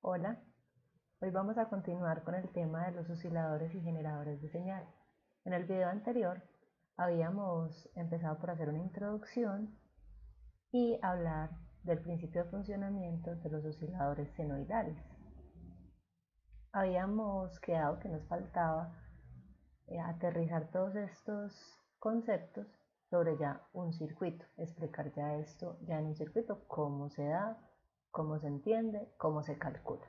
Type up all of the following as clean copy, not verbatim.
Hola, hoy vamos a continuar con el tema de los osciladores y generadores de señal. En el video anterior habíamos empezado por hacer una introducción y hablar del principio de funcionamiento de los osciladores senoidales. Habíamos quedado que nos faltaba aterrizar todos estos conceptos sobre ya un circuito, explicar ya esto ya en un circuito, cómo se da, cómo se entiende, cómo se calcula.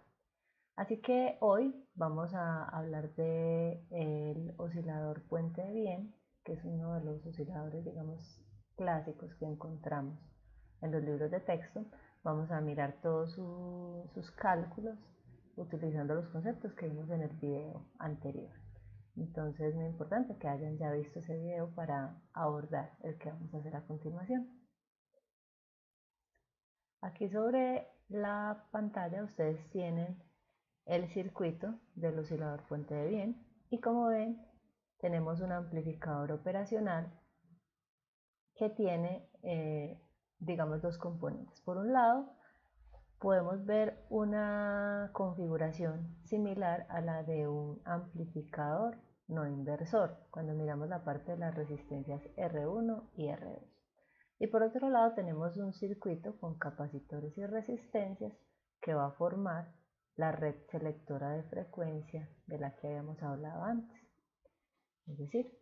Así que hoy vamos a hablar del oscilador puente de Bien, que es uno de los osciladores, digamos, clásicos que encontramos en los libros de texto. Vamos a mirar todos sus cálculos utilizando los conceptos que vimos en el video anterior. Entonces es muy importante que hayan ya visto ese video para abordar el que vamos a hacer a continuación. Aquí sobre la pantalla ustedes tienen el circuito del oscilador puente de Bien y como ven tenemos un amplificador operacional que tiene digamos dos componentes. Por un lado podemos ver una configuración similar a la de un amplificador no inversor cuando miramos la parte de las resistencias R1 y R2. Y por otro lado tenemos un circuito con capacitores y resistencias que va a formar la red selectora de frecuencia de la que habíamos hablado antes. Es decir,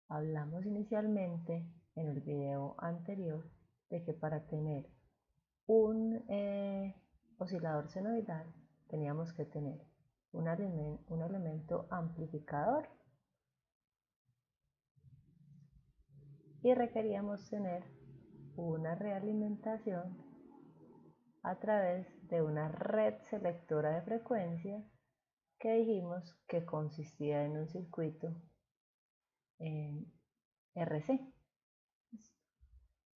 hablamos inicialmente en el video anterior de que para tener un oscilador senoidal teníamos que tener un elemento amplificador y requeríamos tener una realimentación a través de una red selectora de frecuencia que dijimos que consistía en un circuito en RC.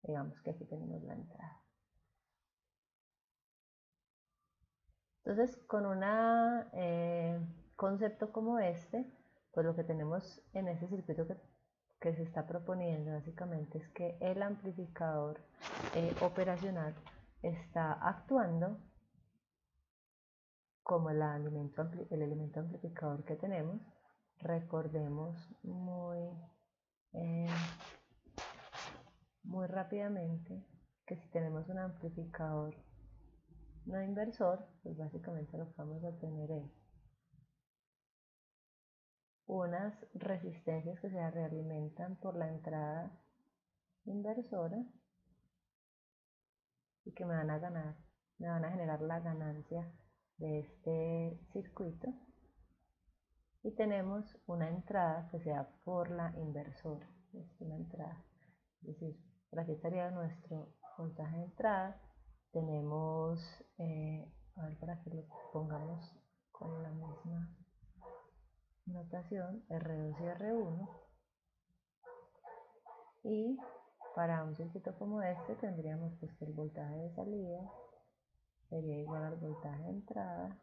Digamos que aquí tenemos la entrada. Entonces, con un concepto como este, pues lo que tenemos en este circuito que se está proponiendo básicamente es que el amplificador operacional está actuando como el elemento amplificador que tenemos. Recordemos muy rápidamente que si tenemos un amplificador no inversor, pues básicamente lo que vamos a tener es unas resistencias que se realimentan por la entrada inversora y que me van a generar la ganancia de este circuito, y tenemos una entrada que sea por la inversora. Es una entrada, es decir, por aquí estaría nuestro voltaje de entrada. Tenemos, a ver, para que lo pongamos con la misma notación, R2 y R1, y para un circuito como este tendríamos pues que el voltaje de salida sería igual al voltaje de entrada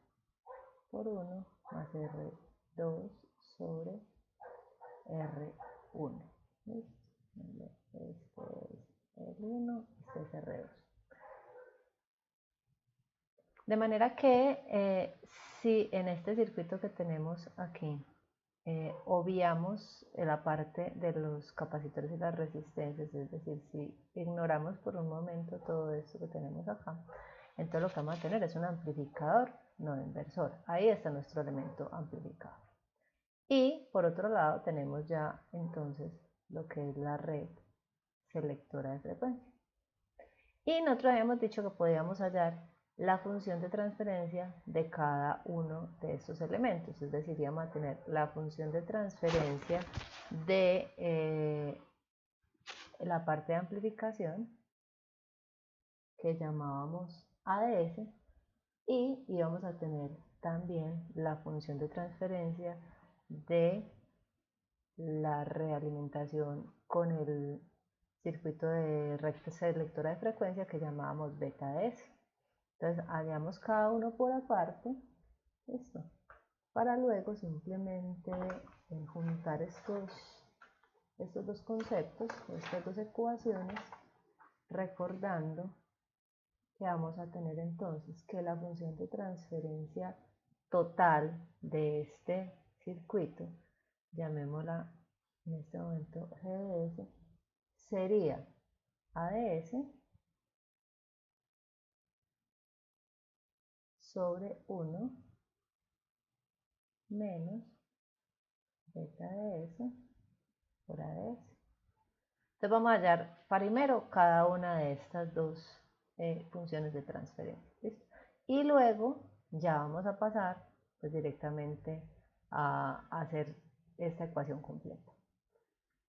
por 1 más R2 sobre R1. Este es R1, este es R2. De manera que si en este circuito que tenemos aquí obviamos la parte de los capacitores y las resistencias, es decir, si ignoramos por un momento todo esto que tenemos acá, entonces lo que vamos a tener es un amplificador no inversor. Ahí está nuestro elemento amplificador. Y por otro lado tenemos ya entonces lo que es la red selectora de frecuencia. Y nosotros habíamos dicho que podíamos hallar la función de transferencia de cada uno de estos elementos, es decir, íbamos a tener la función de transferencia de la parte de amplificación que llamábamos ADS, y íbamos a tener también la función de transferencia de la realimentación con el circuito de red selectora de frecuencia que llamábamos beta S. Entonces hallamos cada uno por aparte, esto, para luego simplemente juntar estos dos conceptos, estas dos ecuaciones, recordando que vamos a tener entonces que la función de transferencia total de este circuito, llamémosla en este momento G de S, sería A de S sobre 1 menos beta de S por A de S. Entonces vamos a hallar primero cada una de estas dos funciones de transferencia. ¿Listo? Y luego ya vamos a pasar pues, directamente a hacer esta ecuación completa.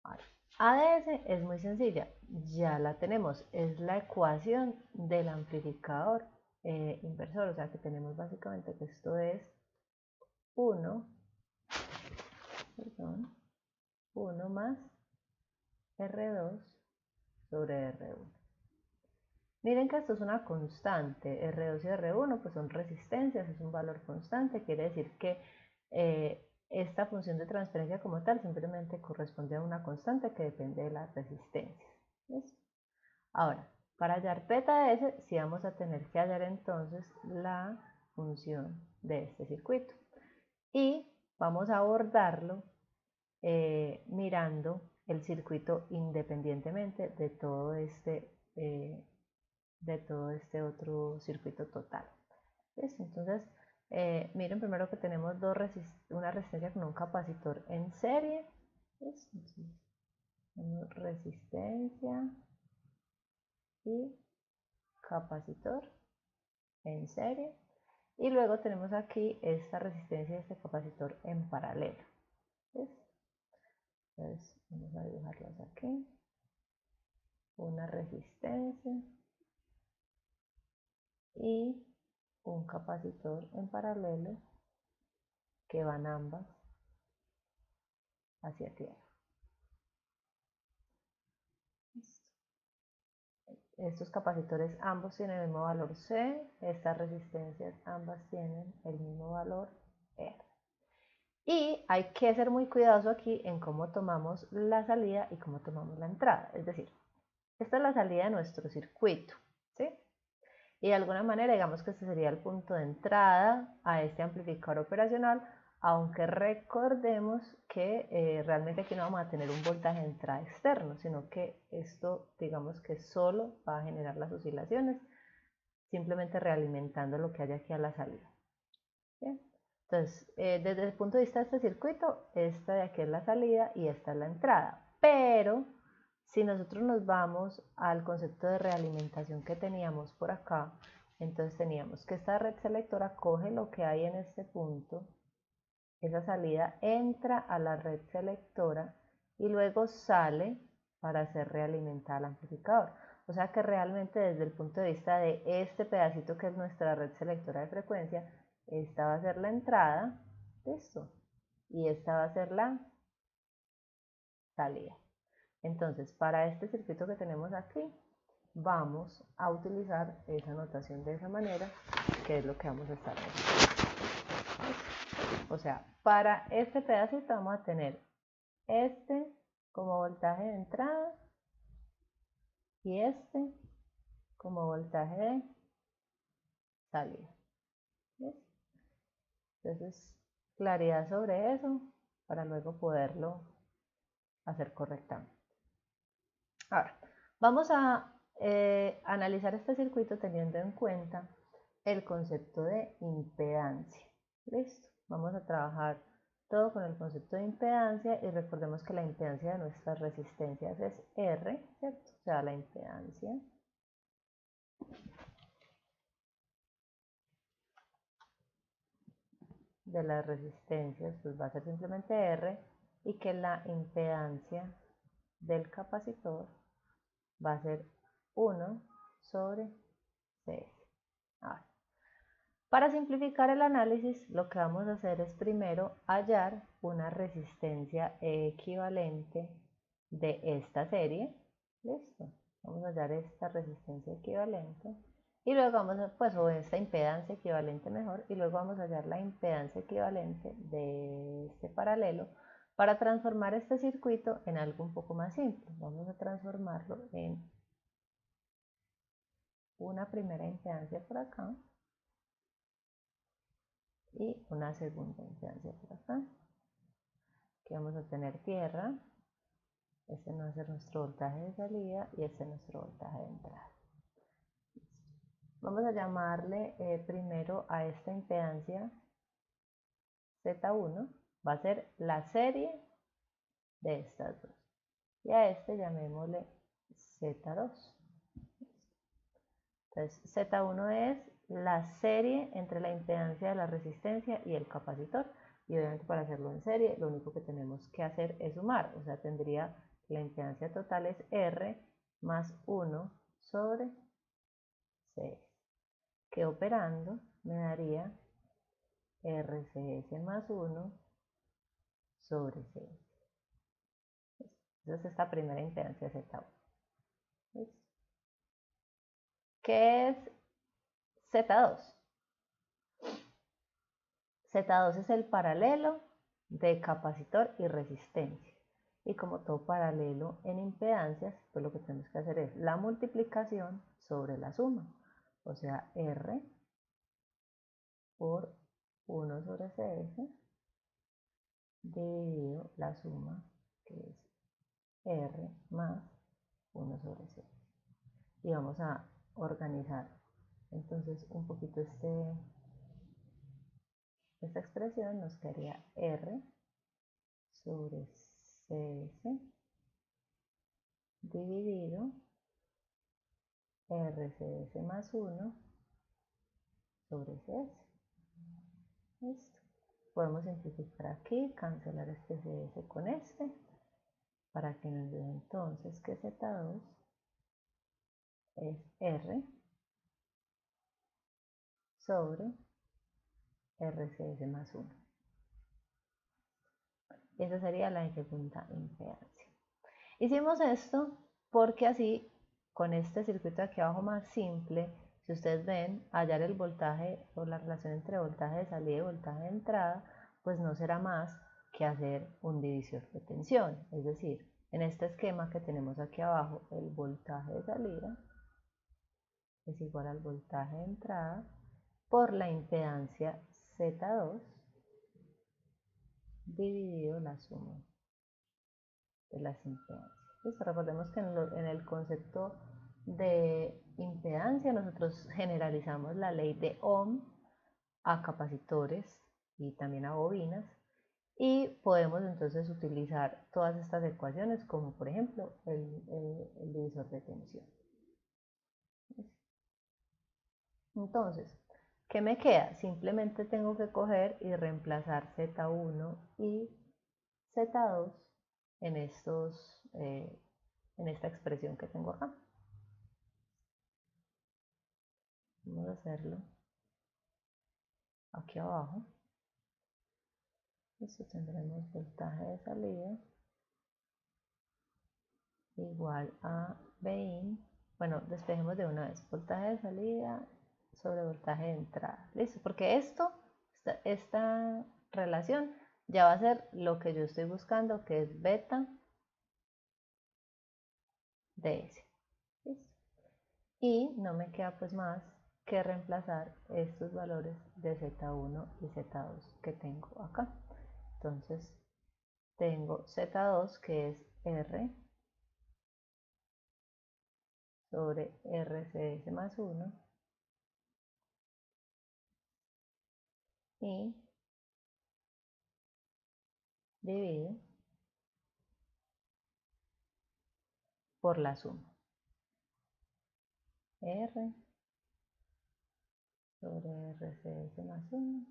Ahora, A de S es muy sencilla, ya la tenemos, es la ecuación del amplificador inversor, o sea que tenemos básicamente que esto es 1 más R2 sobre R1. Miren que esto es una constante, R2 y R1 pues son resistencias, es un valor constante, quiere decir que esta función de transferencia como tal simplemente corresponde a una constante que depende de las resistencias. ¿Listo? Ahora, para hallar beta de S, sí vamos a tener que hallar entonces la función de este circuito. Y vamos a abordarlo mirando el circuito independientemente de todo este otro circuito total. ¿Listo? Entonces, miren primero que tenemos una resistencia con un capacitor en serie. ¿Listo? Entonces, tenemos resistencia y capacitor en serie. Y luego tenemos aquí esta resistencia y este capacitor en paralelo. ¿Listo? Entonces, vamos a dibujarlos aquí. Una resistencia y un capacitor en paralelo que van ambas hacia tierra. Listo. Estos capacitores ambos tienen el mismo valor C, estas resistencias ambas tienen el mismo valor R. Y hay que ser muy cuidadoso aquí en cómo tomamos la salida y cómo tomamos la entrada. Es decir, esta es la salida de nuestro circuito, ¿sí? Y de alguna manera digamos que este sería el punto de entrada a este amplificador operacional, aunque recordemos que realmente aquí no vamos a tener un voltaje de entrada externo, sino que esto digamos que solo va a generar las oscilaciones, simplemente realimentando lo que hay aquí a la salida. ¿Bien? Entonces, desde el punto de vista de este circuito, esta de aquí es la salida y esta es la entrada, pero si nosotros nos vamos al concepto de realimentación que teníamos por acá, entonces teníamos que esta red selectora coge lo que hay en este punto, esa salida entra a la red selectora y luego sale para ser realimentada al amplificador. O sea que realmente desde el punto de vista de este pedacito que es nuestra red selectora de frecuencia, esta va a ser la entrada, ¿listo? Y esta va a ser la salida. Entonces, para este circuito que tenemos aquí, vamos a utilizar esa notación de esa manera, que es lo que vamos a estar haciendo. O sea, para este pedacito vamos a tener este como voltaje de entrada y este como voltaje de salida. ¿Ves? Entonces, claridad sobre eso para luego poderlo hacer correctamente. Ahora, vamos a analizar este circuito teniendo en cuenta el concepto de impedancia. ¿Listo? Vamos a trabajar todo con el concepto de impedancia y recordemos que la impedancia de nuestras resistencias es R, ¿cierto? O sea, la impedancia de las resistencias pues va a ser simplemente R y que la impedancia del capacitor va a ser 1 sobre CS. Ahora, para simplificar el análisis, lo que vamos a hacer es primero hallar una resistencia equivalente de esta serie. ¿Listo? Vamos a hallar esta resistencia equivalente. Y luego vamos a, pues, o esta impedancia equivalente mejor, y luego vamos a hallar la impedancia equivalente de este paralelo para transformar este circuito en algo un poco más simple. Vamos a transformarlo en una primera impedancia por acá y una segunda impedancia por acá. Aquí vamos a tener tierra, este no va a ser nuestro voltaje de salida y este es nuestro voltaje de entrada. Vamos a llamarle primero a esta impedancia Z1, va a ser la serie de estas dos, y a este llamémosle Z2. Entonces Z1 es la serie entre la impedancia de la resistencia y el capacitor, y obviamente para hacerlo en serie lo único que tenemos que hacer es sumar, o sea, tendría la impedancia total es R más 1 sobre 6, que operando me daría RCS más 1 sobre 6. Esa es esta primera impedancia Z1. ¿Listo? ¿Qué es Z2? Z2 es el paralelo de capacitor y resistencia. Y como todo paralelo en impedancias, pues lo que tenemos que hacer es la multiplicación sobre la suma. O sea, R por 1 sobre CS dividido la suma, que es R más 1 sobre CS. Y vamos a organizar entonces un poquito esta expresión. Nos quedaría R sobre CS dividido RCS más 1 sobre CS. Listo. Podemos simplificar aquí, cancelar este CS con este, para que nos dé entonces que Z2 es R sobre RCS más 1. Esa sería la segunda impedancia. Hicimos esto porque así, con este circuito de aquí abajo más simple, si ustedes ven, hallar el voltaje o la relación entre voltaje de salida y voltaje de entrada, pues no será más que hacer un divisor de tensión. Es decir, en este esquema que tenemos aquí abajo, el voltaje de salida es igual al voltaje de entrada por la impedancia Z2 dividido la suma de las impedancias. Listo, recordemos que en el concepto de impedancia nosotros generalizamos la ley de Ohm a capacitores y también a bobinas, y podemos entonces utilizar todas estas ecuaciones como por ejemplo el divisor de tensión. Entonces, ¿qué me queda? Simplemente tengo que coger y reemplazar Z1 y Z2 en en esta expresión que tengo acá. Vamos a hacerlo aquí abajo. Esto tendremos voltaje de salida igual a Bin. Bueno, despejemos de una vez. Voltaje de salida sobre voltaje de entrada. ¿Listo? Porque esta relación ya va a ser lo que yo estoy buscando, que es beta ds. ¿Listo? Y no me queda pues más que reemplazar estos valores de Z1 y Z2 que tengo acá. Entonces tengo Z2 que es R sobre RCS más 1 y divido por la suma. R sobre RCS más 1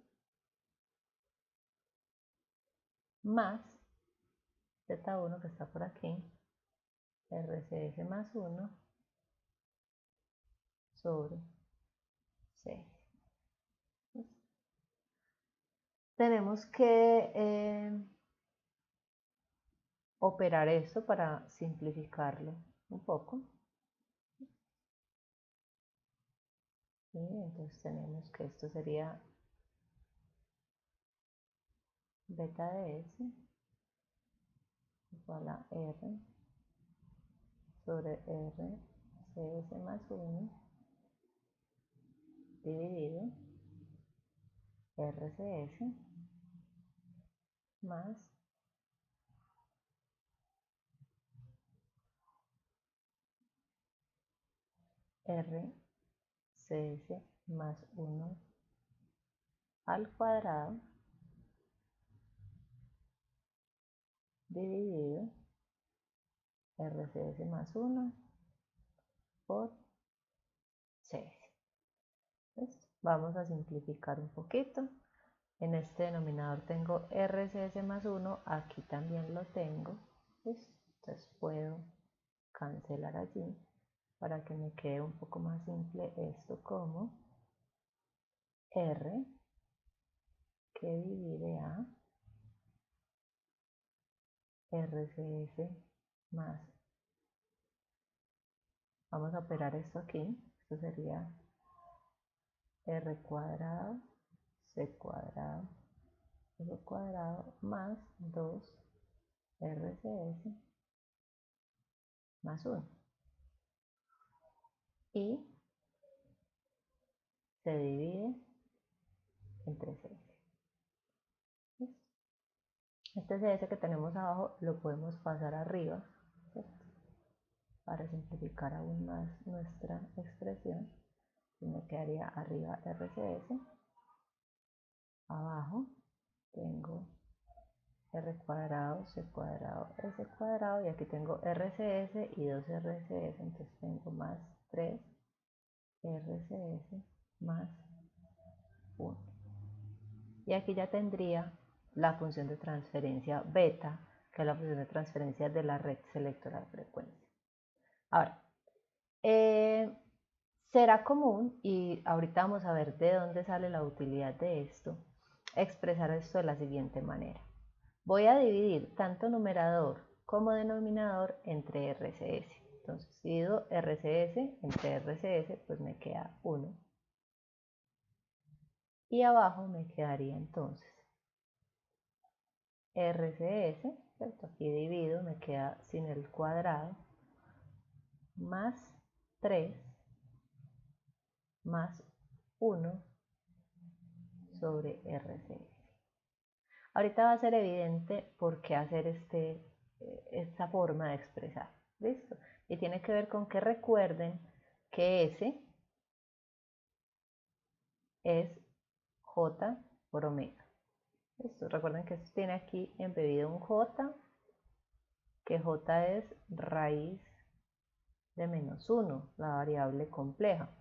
más Z1 que está por aquí, RCS más 1 sobre 6. Tenemos que operar esto para simplificarlo un poco. Y entonces tenemos que esto sería beta de S igual a R sobre R CS más 1 dividido RCS más RCS más 1 al cuadrado dividido RCS más 1 por CS. Vamos a simplificar un poquito. En este denominador tengo RCS más 1, aquí también lo tengo. ¿Listo? Entonces puedo cancelar allí para que me quede un poco más simple esto como R que divide a RCS más, vamos a operar esto aquí, esto sería R cuadrado, C cuadrado, R cuadrado más 2 RCS más 1 y se divide entre CS. Este CS que tenemos abajo lo podemos pasar arriba, ¿cierto? Para simplificar aún más nuestra expresión. Y me quedaría arriba RCS, abajo tengo R cuadrado, C cuadrado, S cuadrado, y aquí tengo RCS y 2 RCS, entonces tengo más 3 RCS más 1. Y aquí ya tendría la función de transferencia beta, que es la función de transferencia de la red selectora de frecuencia. Ahora, será común, y ahorita vamos a ver de dónde sale la utilidad de esto, expresar esto de la siguiente manera. Voy a dividir tanto numerador como denominador entre RCS. Entonces, si divido RCS entre RCS, pues me queda 1. Y abajo me quedaría entonces RCS, ¿cierto? Aquí divido, me queda sin el cuadrado, más 3 más 1 sobre RCS. Ahorita va a ser evidente por qué hacer esta forma de expresar. ¿Listo? Y tiene que ver con que recuerden que S es J por omega. ¿Listo? Recuerden que esto tiene aquí embebido un J, que J es raíz de menos 1, la variable compleja.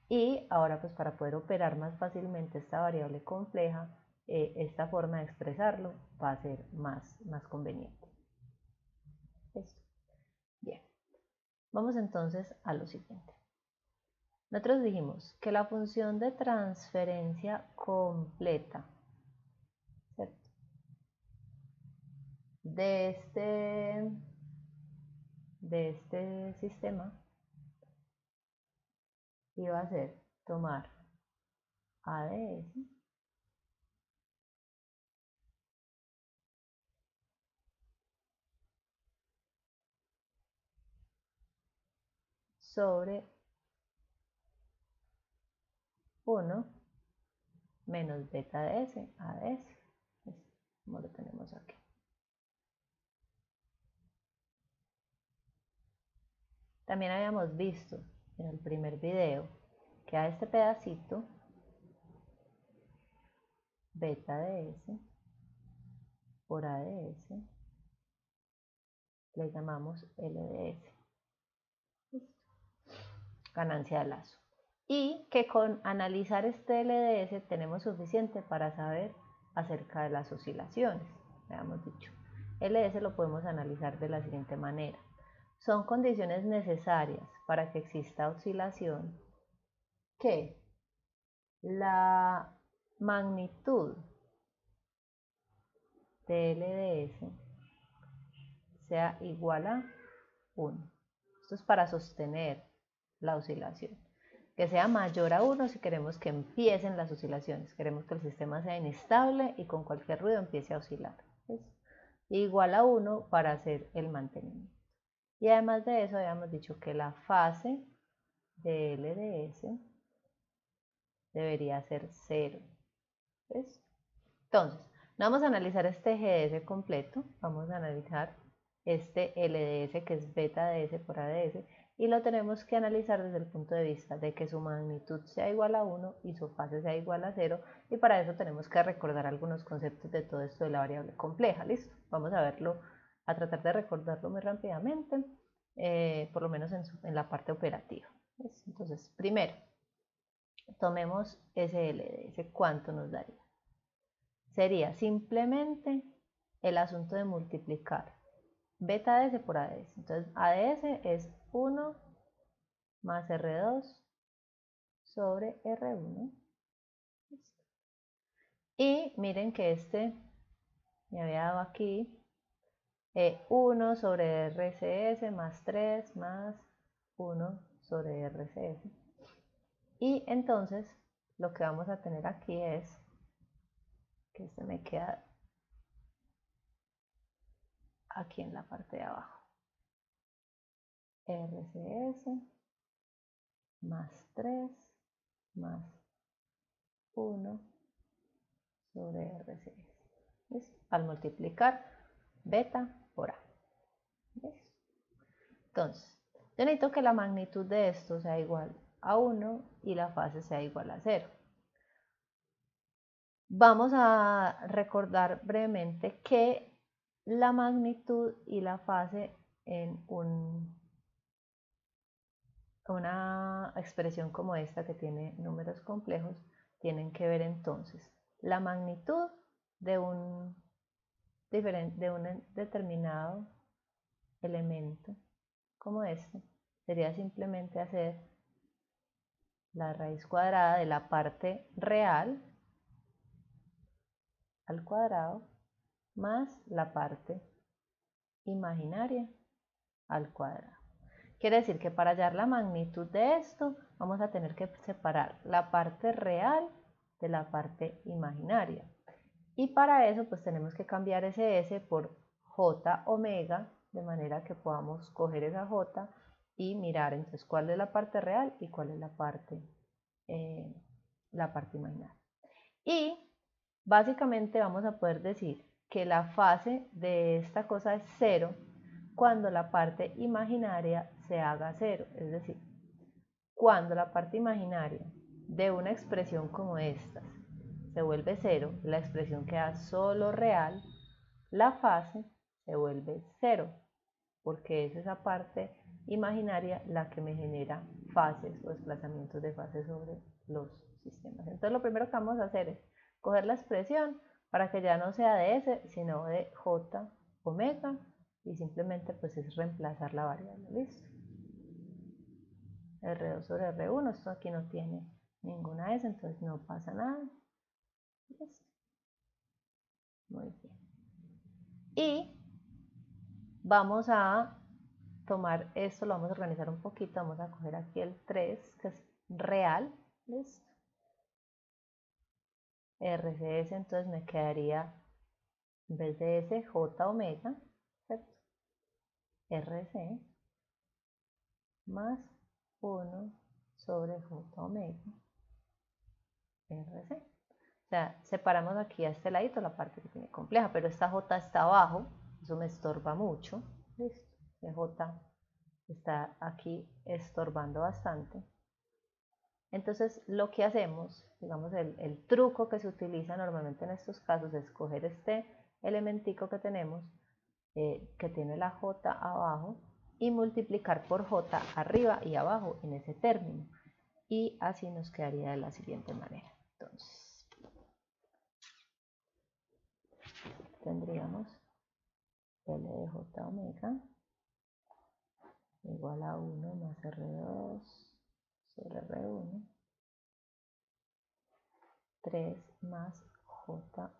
Y ahora, pues para poder operar más fácilmente esta variable compleja, esta forma de expresarlo va a ser más conveniente. ¿Listo? Bien, vamos entonces a lo siguiente. Nosotros dijimos que la función de transferencia completa, ¿cierto?, de este sistema iba a ser tomar ADS sobre 1 menos beta de S, ADS, como lo tenemos aquí. También habíamos visto en el primer video que a este pedacito beta de S por ADS le llamamos LDS, ganancia de lazo, y que con analizar este LDS tenemos suficiente para saber acerca de las oscilaciones. Habíamos dicho, LDS lo podemos analizar de la siguiente manera: son condiciones necesarias para que exista oscilación que la magnitud de LDS sea igual a 1. Esto es para sostener la oscilación. Que sea mayor a 1 si queremos que empiecen las oscilaciones. Queremos que el sistema sea inestable y con cualquier ruido empiece a oscilar. ¿Ves? Igual a 1 para hacer el mantenimiento. Y además de eso habíamos dicho que la fase de LDS debería ser 0. ¿Ves? Entonces, no vamos a analizar este GDS completo, vamos a analizar este LDS que es beta DS por ADS y lo tenemos que analizar desde el punto de vista de que su magnitud sea igual a 1 y su fase sea igual a 0 y para eso tenemos que recordar algunos conceptos de todo esto de la variable compleja. ¿Listo? Vamos a verlo, a tratar de recordarlo muy rápidamente, por lo menos en la parte operativa. ¿Ves? Entonces, primero, tomemos ese LDS, ¿cuánto nos daría? Sería simplemente el asunto de multiplicar beta ADS por ADS. Entonces ADS es 1 más R2 sobre R1. Y miren que este me había dado aquí 1 sobre RCS más 3 más 1 sobre RCS. Y entonces lo que vamos a tener aquí es que este me queda aquí en la parte de abajo. RCS más 3 más 1 sobre RCS. ¿Listo? Al multiplicar beta por A. ¿Listo? Entonces, yo necesito que la magnitud de esto sea igual a 1 y la fase sea igual a 0. Vamos a recordar brevemente que la magnitud y la fase en una expresión como esta que tiene números complejos tienen que ver entonces la magnitud de un determinado elemento como este sería simplemente hacer la raíz cuadrada de la parte real al cuadrado más la parte imaginaria al cuadrado. Quiere decir que para hallar la magnitud de esto vamos a tener que separar la parte real de la parte imaginaria. Y para eso pues tenemos que cambiar ese S por J omega, de manera que podamos coger esa J y mirar entonces cuál es la parte real y cuál es la parte imaginaria. Y básicamente vamos a poder decir que la fase de esta cosa es 0 cuando la parte imaginaria se haga 0, es decir, cuando la parte imaginaria de una expresión como esta se vuelve 0, la expresión queda solo real, la fase se vuelve 0, porque es esa parte imaginaria la que me genera fases o desplazamientos de fase sobre los sistemas. Entonces lo primero que vamos a hacer es coger la expresión para que ya no sea de S, sino de J omega, y simplemente pues es reemplazar la variable. ¿Listo? R2 sobre R1, esto aquí no tiene ninguna S, entonces no pasa nada. ¿Listo? Muy bien. Y vamos a tomar esto, lo vamos a organizar un poquito, vamos a coger aquí el 3, que es real. ¿Listo? RCS, entonces me quedaría, en vez de S, J omega, ¿cierto? RC más 1 sobre J omega RC. O sea, separamos aquí a este ladito la parte que tiene compleja, pero esta J está abajo, eso me estorba mucho. Listo, el J está aquí estorbando bastante. Entonces lo que hacemos, digamos el truco que se utiliza normalmente en estos casos es coger este elementico que tenemos, que tiene la J abajo, y multiplicar por J arriba y abajo en ese término. Y así nos quedaría de la siguiente manera. Entonces, tendríamos L de J omega igual a 1 más R2 sobre R1, 3 más J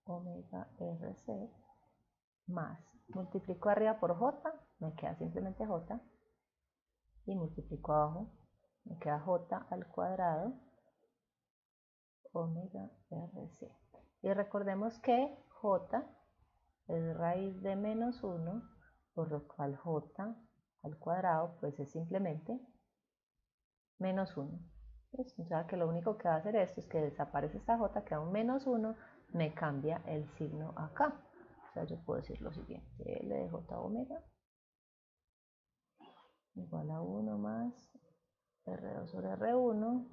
omega RC, más, multiplico arriba por J, me queda simplemente J, y multiplico abajo, me queda J al cuadrado omega RC. Y recordemos que J es raíz de menos 1, por lo cual J al cuadrado pues es simplemente menos 1. ¿Listo? O sea que lo único que va a hacer esto es que desaparece esta J, queda un -1, me cambia el signo acá. O sea, yo puedo decir lo siguiente, L de J omega igual a 1 más R2 sobre R1,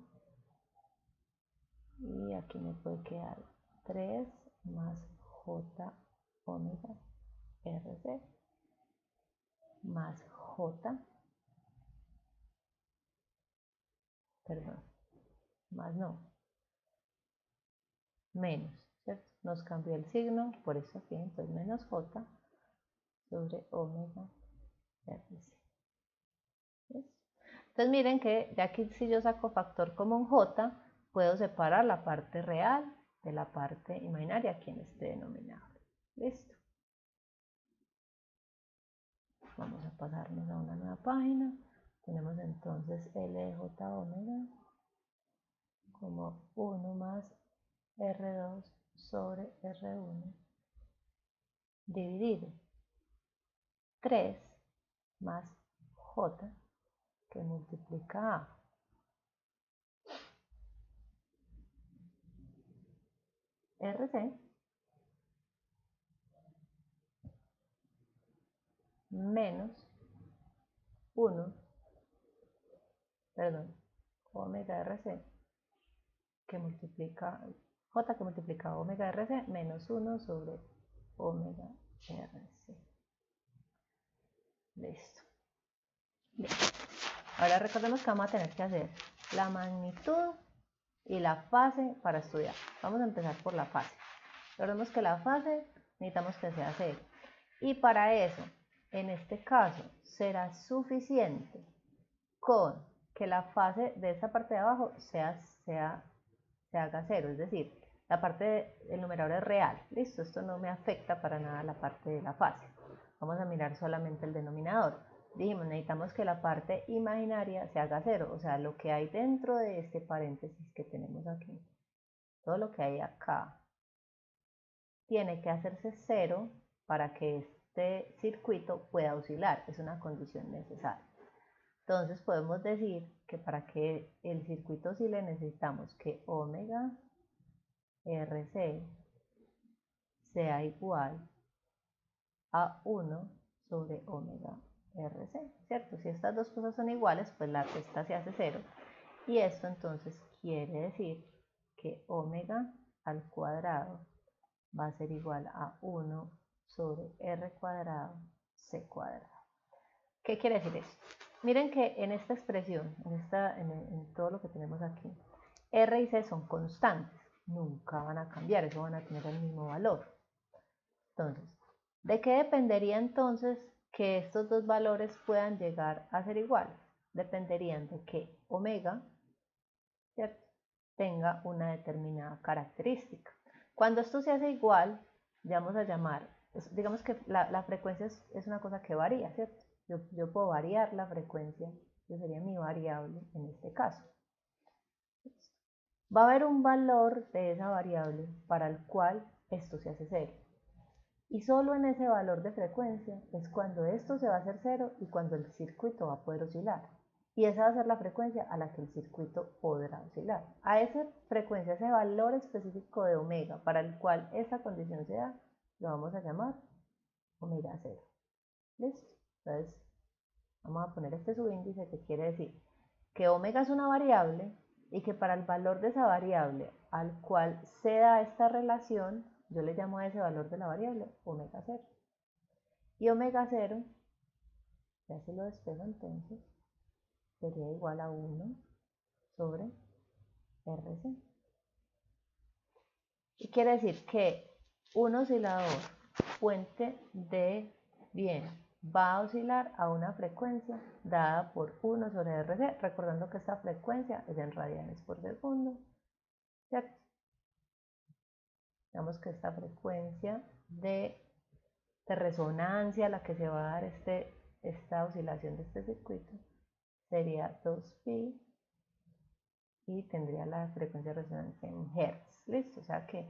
y aquí me puede quedar 3 más J omega RC más J, perdón, más no, menos, ¿cierto? Nos cambió el signo, por eso aquí, entonces menos J sobre omega RC. ¿Listo? Entonces miren que ya aquí si yo saco factor común J, puedo separar la parte real de la parte imaginaria aquí en este denominador. ¿Listo? Vamos a pasarnos a una nueva página. Tenemos entonces L de J omega como 1 más R2 sobre R1 dividido 3 más J que multiplica a RC menos 1, perdón, omega RC que multiplica J que multiplica omega RC menos 1 sobre omega RC. Listo. Bien. Ahora recordemos que vamos a tener que hacer la magnitud y la fase para estudiar. Vamos a empezar por la fase. Recordemos que la fase necesitamos que sea 0. Y para eso, en este caso, será suficiente con que la fase de esta parte de abajo se haga 0. Es decir, la parte del numerador es real. Listo, esto no me afecta para nada la parte de la fase. Vamos a mirar solamente el denominador. Dijimos, necesitamos que la parte imaginaria se haga 0, o sea, lo que hay dentro de este paréntesis que tenemos aquí, todo lo que hay acá, tiene que hacerse 0 para que este circuito pueda oscilar, es una condición necesaria. Entonces podemos decir que para que el circuito oscile necesitamos que omega RC sea igual a 1 sobre omega RC, ¿cierto? Si estas dos cosas son iguales, pues la resta se hace 0. Y esto entonces quiere decir que omega al cuadrado va a ser igual a 1 sobre R cuadrado C cuadrado. ¿Qué quiere decir esto? Miren que en esta expresión, en todo lo que tenemos aquí, R y C son constantes, nunca van a cambiar, eso van a tener el mismo valor. Entonces, ¿de qué dependería entonces que estos dos valores puedan llegar a ser iguales? Dependerían de que omega, ¿cierto?, tenga una determinada característica. Cuando esto se hace igual, vamos a llamar, digamos que la frecuencia es una cosa que varía, ¿cierto? Yo puedo variar la frecuencia, que sería mi variable en este caso. Va a haber un valor de esa variable para el cual esto se hace 0. Y solo en ese valor de frecuencia es cuando esto se va a hacer 0 y cuando el circuito va a poder oscilar. Y esa va a ser la frecuencia a la que el circuito podrá oscilar. A esa frecuencia, ese valor específico de omega para el cual esta condición se da, lo vamos a llamar omega 0. ¿Listo? Entonces, vamos a poner este subíndice que quiere decir que omega es una variable y que para el valor de esa variable al cual se da esta relación, yo le llamo a ese valor de la variable omega 0. Y omega 0, ya se lo despejo entonces, sería igual a 1 sobre RC. Y quiere decir que un oscilador fuente de bien va a oscilar a una frecuencia dada por 1 sobre RC, recordando que esta frecuencia es en radianes por segundo, ¿cierto? Digamos que esta frecuencia de resonancia a la que se va a dar esta oscilación de este circuito sería 2pi y tendría la frecuencia de resonancia en Hertz. ¿Listo? O sea que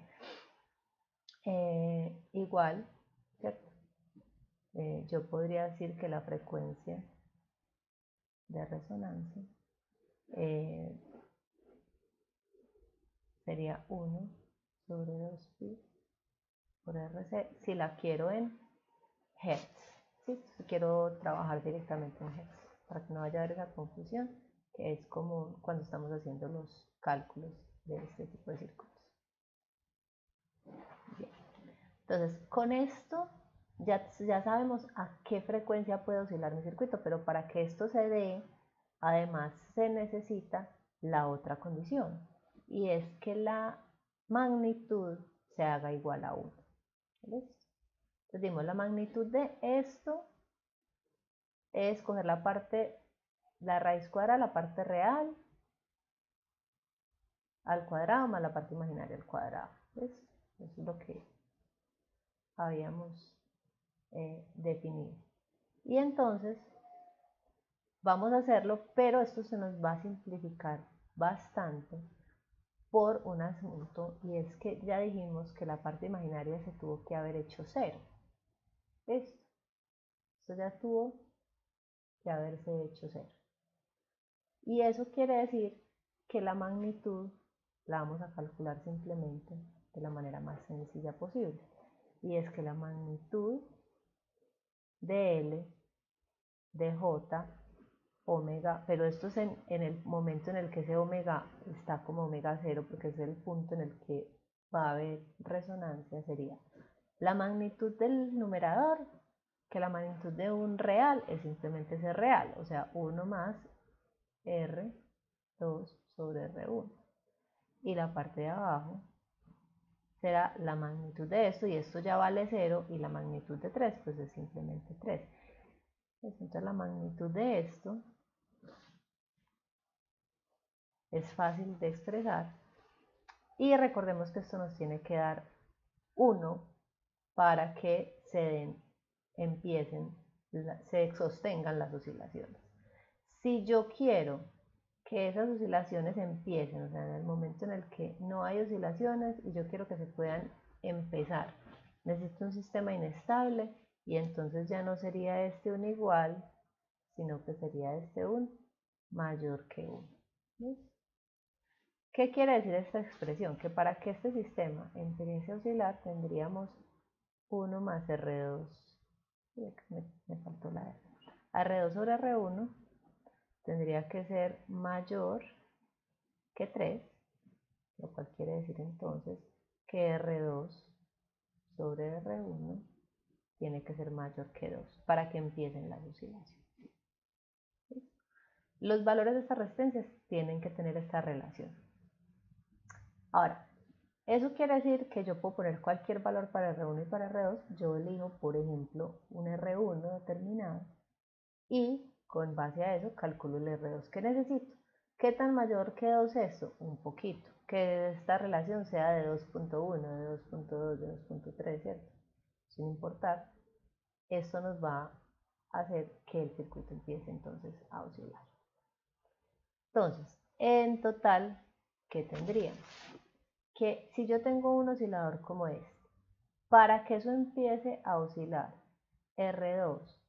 igual, ¿cierto? Yo podría decir que la frecuencia de resonancia sería 1 sobre 2pi por RC, si la quiero en Hertz, ¿sí? Si quiero trabajar directamente en Hertz, para que no vaya a haber esa confusión, que es común cuando estamos haciendo los cálculos de este tipo de circuitos. Bien. Entonces, con esto ya sabemos a qué frecuencia puede oscilar mi circuito, pero para que esto se dé, además se necesita la otra condición, y es que la magnitud se haga igual a 1. ¿Listo? Entonces dimos la magnitud de esto es coger la raíz cuadrada, la parte real, al cuadrado más la parte imaginaria al cuadrado. ¿Listo? Eso es lo que habíamos definido. Y entonces vamos a hacerlo, pero esto se nos va a simplificar bastante por un asunto, y es que ya dijimos que la parte imaginaria se tuvo que haber hecho 0. ¿Listo? Esto ya tuvo que haberse hecho 0. Y eso quiere decir que la magnitud la vamos a calcular simplemente de la manera más sencilla posible. Y es que la magnitud de L de J omega, pero esto es en el momento en el que ese omega está como omega 0, porque es el punto en el que va a haber resonancia, sería la magnitud del numerador, que la magnitud de un real es simplemente ese real, o sea, 1 más R2 sobre R1. Y la parte de abajo será la magnitud de esto, y esto ya vale 0, y la magnitud de 3 pues es simplemente 3. Entonces la magnitud de esto es fácil de expresar, y recordemos que esto nos tiene que dar 1 para que se sostengan las oscilaciones. Si yo quiero que esas oscilaciones empiecen, o sea, en el momento en el que no hay oscilaciones y yo quiero que se puedan empezar, necesito un sistema inestable, y entonces ya no sería este un igual, sino que sería este un mayor que 1. ¿Listo? ¿Qué quiere decir esta expresión? Que para que este sistema empiece a oscilar tendríamos 1 más R2, me faltó la R, R2 sobre R1 tendría que ser mayor que 3, lo cual quiere decir entonces que R2 sobre R1 tiene que ser mayor que 2 para que empiecen las oscilaciones. ¿Sí? Los valores de estas resistencias tienen que tener esta relación. Ahora, eso quiere decir que yo puedo poner cualquier valor para R1 y para R2. Yo elijo, por ejemplo, un R1 determinado, y con base a eso calculo el R2 que necesito. ¿Qué tan mayor que 2 es esto? Un poquito. Que esta relación sea de 2.1, de 2.2, de 2.3, ¿cierto? Sin importar, esto nos va a hacer que el circuito empiece entonces a oscilar. Entonces, en total, ¿qué tendríamos? Que si yo tengo un oscilador como este, para que eso empiece a oscilar, R2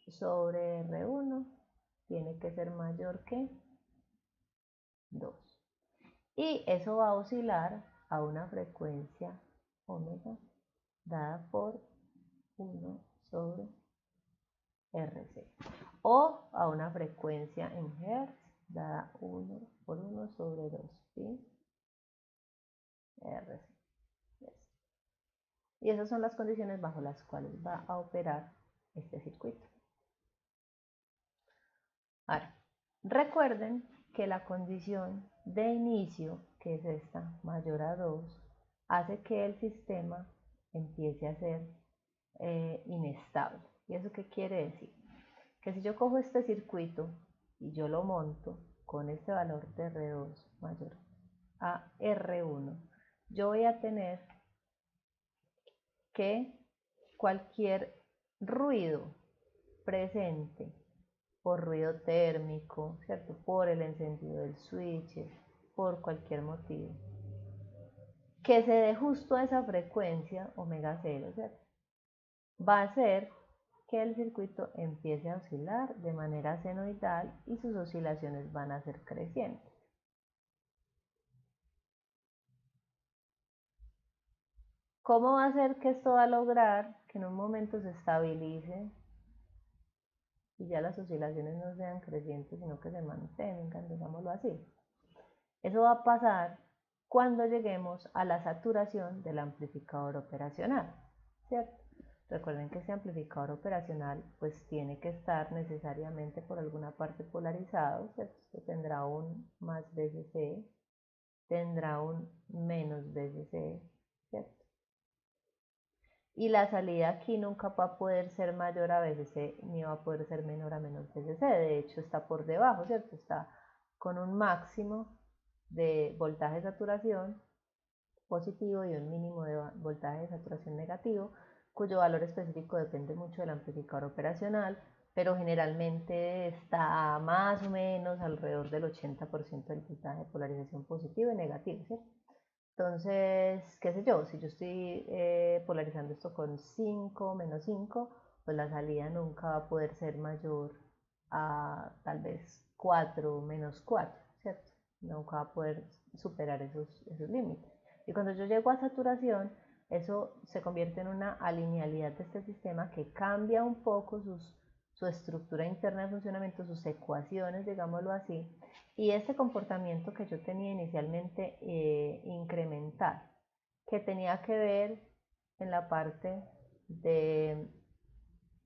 sobre R1 tiene que ser mayor que 2. Y eso va a oscilar a una frecuencia omega dada por 1 sobre RC, o a una frecuencia en Hertz dada 1 por 1 sobre 2pi RC. Y esas son las condiciones bajo las cuales va a operar este circuito. Ahora, recuerden que la condición de inicio, que es esta, mayor a 2, hace que el sistema empiece a ser inestable. ¿Y eso qué quiere decir? Que si yo cojo este circuito y yo lo monto con este valor de R2 mayor a R1, yo voy a tener que cualquier ruido presente por ruido térmico, ¿cierto? Por el encendido del switch, por cualquier motivo, que se dé justo a esa frecuencia omega 0, ¿cierto? Va a hacer que el circuito empiece a oscilar de manera senoidal, y sus oscilaciones van a ser crecientes. ¿Cómo va a ser que esto va a lograr que en un momento se estabilice y ya las oscilaciones no sean crecientes, sino que se mantengan, digámoslo así? Eso va a pasar cuando lleguemos a la saturación del amplificador operacional, ¿cierto? Recuerden que ese amplificador operacional pues tiene que estar necesariamente por alguna parte polarizado, ¿cierto? Esto tendrá un más VCC, tendrá un menos VCC, ¿cierto? Y la salida aquí nunca va a poder ser mayor a VCC ni va a poder ser menor a menos VCC, de hecho está por debajo, ¿cierto? Está con un máximo de voltaje de saturación positivo y un mínimo de voltaje de saturación negativo, cuyo valor específico depende mucho del amplificador operacional, pero generalmente está más o menos alrededor del 80% del voltaje de polarización positivo y negativo, ¿cierto? Entonces, qué sé yo, si yo estoy polarizando esto con 5, menos 5, pues la salida nunca va a poder ser mayor a tal vez 4, menos 4, ¿cierto? Nunca va a poder superar esos límites. Y cuando yo llego a saturación, eso se convierte en una alinealidad de este sistema que cambia un poco su estructura interna de funcionamiento, sus ecuaciones, digámoslo así, y este comportamiento que yo tenía inicialmente incremental, que tenía que ver en la parte de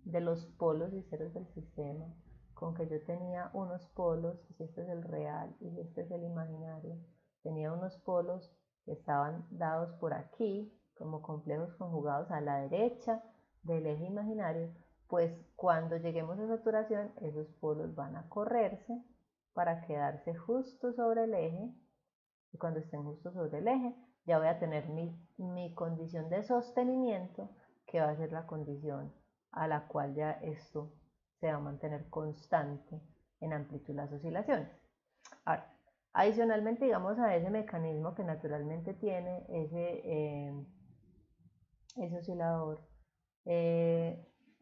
los polos y ceros del sistema, con que yo tenía unos polos, si este es el real y si este es el imaginario, tenía unos polos que estaban dados por aquí como complejos conjugados a la derecha del eje imaginario, pues cuando lleguemos a saturación esos polos van a correrse para quedarse justo sobre el eje, y cuando estén justo sobre el eje ya voy a tener mi condición de sostenimiento, que va a ser la condición a la cual ya esto se va a mantener constante en amplitud de las oscilaciones. Ahora, adicionalmente, digamos, a ese mecanismo que naturalmente tiene ese oscilador,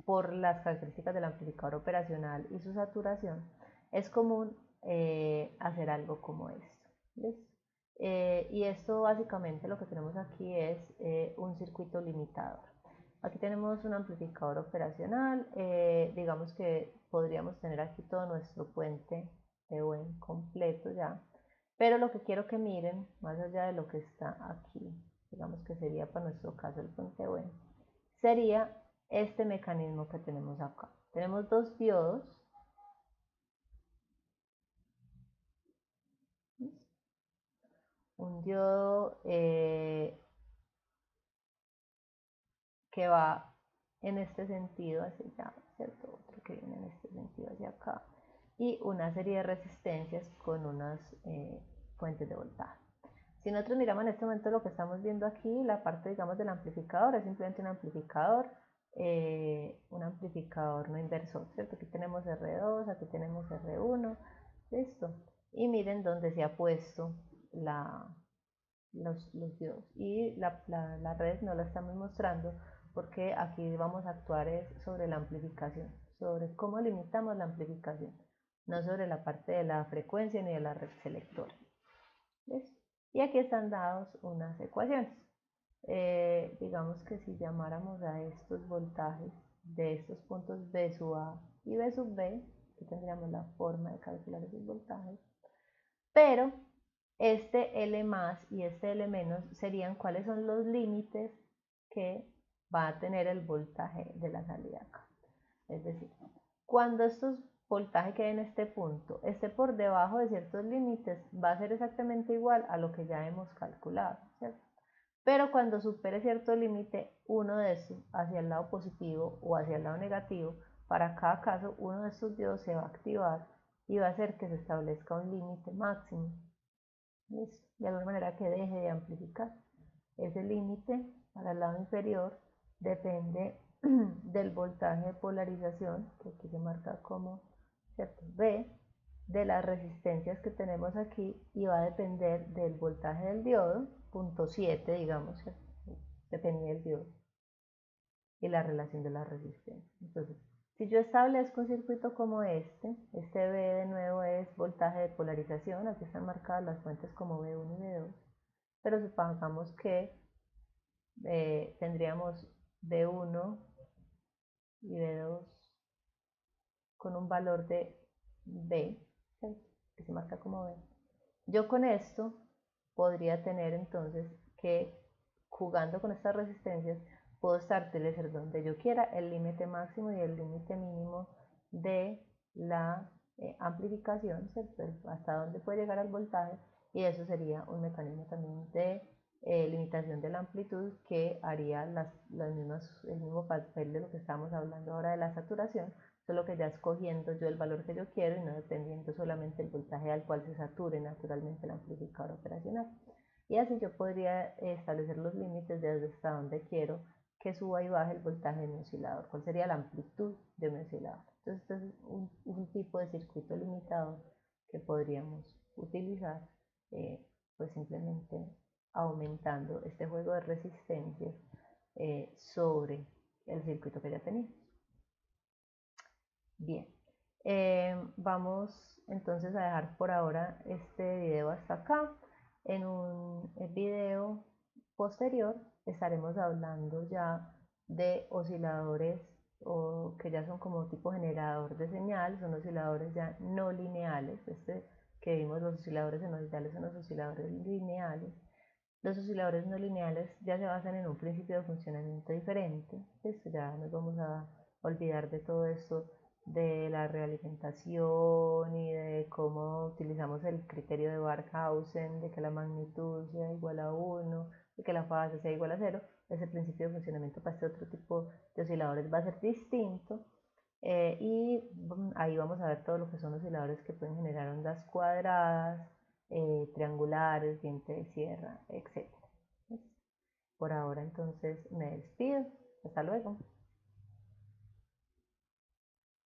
por las características del amplificador operacional y su saturación, es común hacer algo como esto. ¿Listo? Y esto básicamente lo que tenemos aquí es un circuito limitador. Aquí tenemos un amplificador operacional, digamos que podríamos tener aquí todo nuestro puente de buen completo ya, pero lo que quiero que miren, más allá de lo que está aquí, digamos que sería para nuestro caso el puente buen, sería este mecanismo que tenemos acá. Tenemos dos diodos, un diodo que va en este sentido hacia allá, ¿cierto? Otro que viene en este sentido hacia acá, y una serie de resistencias con unas fuentes de voltaje. Si nosotros miramos en este momento lo que estamos viendo aquí, la parte, digamos, del amplificador es simplemente un amplificador no inversor, ¿cierto? Aquí tenemos R2, aquí tenemos R1, listo. Y miren dónde se ha puesto los diodos. Y la red no la estamos mostrando porque aquí vamos a actuar es sobre la amplificación, sobre cómo limitamos la amplificación, no sobre la parte de la frecuencia ni de la red selectora. ¿Listo? Y aquí están dados unas ecuaciones. Digamos que si llamáramos a estos voltajes de estos puntos B sub A y B sub B, aquí tendríamos la forma de calcular esos voltajes, pero este L más y este L menos serían cuáles son los límites que va a tener el voltaje de la salida acá. Es decir, cuando estos voltaje que hay en este punto esté por debajo de ciertos límites, va a ser exactamente igual a lo que ya hemos calculado, ¿cierto? Pero cuando supere cierto límite, uno de estos hacia el lado positivo o hacia el lado negativo, para cada caso uno de estos diodos se va a activar y va a hacer que se establezca un límite máximo. ¿Listo? De alguna manera que deje de amplificar. Ese límite para el lado inferior depende del voltaje de polarización, que aquí se marca como, ¿cierto?, B, de las resistencias que tenemos aquí, y va a depender del voltaje del diodo, punto 7, digamos, ¿cierto? Depende del diodo y la relación de la resistencia. Entonces, si yo establezco un circuito como este B de nuevo es voltaje de polarización, aquí están marcadas las fuentes como B1 y B2, pero supongamos que tendríamos B1 y B2 con un valor de B, ¿cierto? Que se marca como B. Yo con esto podría tener entonces que, jugando con estas resistencias, puedo establecer donde yo quiera el límite máximo y el límite mínimo de la amplificación, ¿cierto? Hasta dónde puede llegar el voltaje, y eso sería un mecanismo también de limitación de la amplitud que haría el mismo papel de lo que estamos hablando ahora de la saturación, solo que ya escogiendo yo el valor que yo quiero y no dependiendo solamente del voltaje al cual se sature naturalmente el amplificador operacional. Y así yo podría establecer los límites desde hasta donde quiero que suba y baje el voltaje de mi oscilador, cuál sería la amplitud de mi oscilador. Entonces este es un tipo de circuito limitador que podríamos utilizar, pues simplemente aumentando este juego de resistencias sobre el circuito que ya teníamos. Bien, vamos entonces a dejar por ahora este video hasta acá. En un video posterior estaremos hablando ya de osciladores o que ya son como tipo generador de señal, son osciladores ya no lineales. Este que vimos, los osciladores senoidales son los osciladores lineales. Los osciladores no lineales ya se basan en un principio de funcionamiento diferente. Esto ya nos vamos a olvidar de todo esto de la realimentación y de cómo utilizamos el criterio de Barkhausen, de que la magnitud sea igual a 1, de que la fase sea igual a 0. Ese principio de funcionamiento para este otro tipo de osciladores va a ser distinto. Y ahí vamos a ver todo lo que son osciladores que pueden generar ondas cuadradas, triangulares, diente de sierra, etc. Por ahora entonces me despido. Hasta luego.